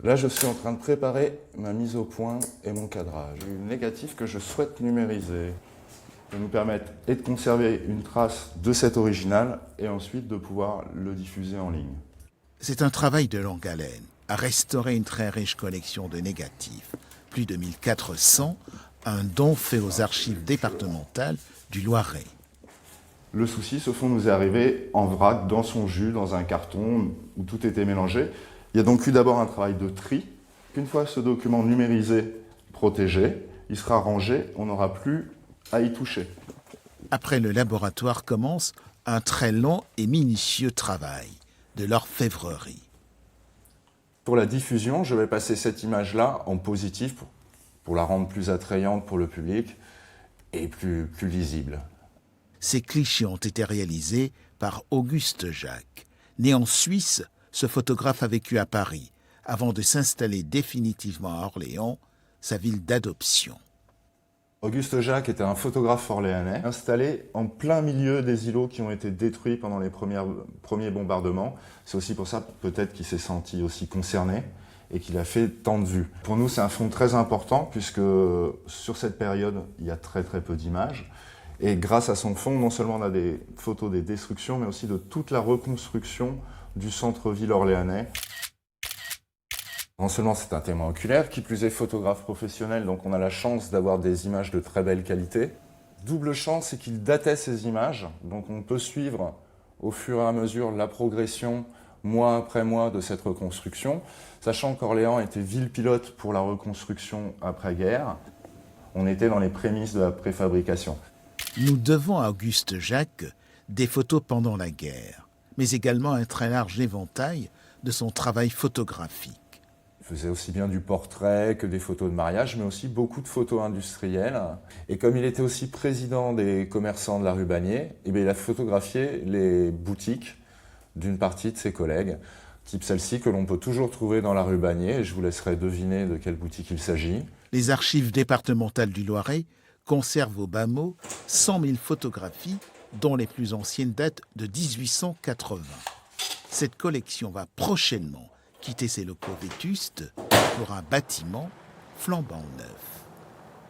Là, je suis en train de préparer ma mise au point et mon cadrage. Une négatif que je souhaite numériser pour nous permettre et de conserver une trace de cet original et ensuite de pouvoir le diffuser en ligne. C'est un travail de longue haleine à restaurer une très riche collection de négatifs. Plus de 1400, un don fait aux archives départementales du Loiret. Le souci, ce fond nous est arrivé en vrac, dans son jus, dans un carton où tout était mélangé. Il y a donc eu d'abord un travail de tri. Une fois ce document numérisé, protégé, il sera rangé, on n'aura plus à y toucher. Après le laboratoire commence un très long et minutieux travail de l'orfèvrerie. Pour la diffusion, je vais passer cette image-là en positif pour la rendre plus attrayante pour le public et plus lisible. Ces clichés ont été réalisés par Auguste Jacques. Né en Suisse, ce photographe a vécu à Paris avant de s'installer définitivement à Orléans, sa ville d'adoption. Auguste Jacques était un photographe orléanais installé en plein milieu des îlots qui ont été détruits pendant les premiers bombardements. C'est aussi pour ça peut-être qu'il s'est senti aussi concerné et qu'il a fait tant de vues. Pour nous, c'est un fond très important puisque sur cette période, il y a très peu d'images. Et grâce à son fond, non seulement on a des photos des destructions, mais aussi de toute la reconstruction du centre-ville orléanais. Non seulement c'est un témoin oculaire, qui plus est photographe professionnel, donc on a la chance d'avoir des images de très belle qualité. Double chance, c'est qu'il datait ces images, donc on peut suivre au fur et à mesure la progression, mois après mois, de cette reconstruction, sachant qu'Orléans était ville pilote pour la reconstruction après-guerre. On était dans les prémices de la préfabrication. Nous devons à Auguste Jacques des photos pendant la guerre, mais également un très large éventail de son travail photographique. Il faisait aussi bien du portrait que des photos de mariage, mais aussi beaucoup de photos industrielles. Et comme il était aussi président des commerçants de la rue Bagné, il a photographié les boutiques d'une partie de ses collègues, type celle-ci que l'on peut toujours trouver dans la rue Bagné, et je vous laisserai deviner de quelle boutique il s'agit. Les archives départementales du Loiret conservent au bas mot 100 000 photographies, dont les plus anciennes datent de 1880. Cette collection va prochainement quitter ses locaux vétustes pour un bâtiment flambant neuf.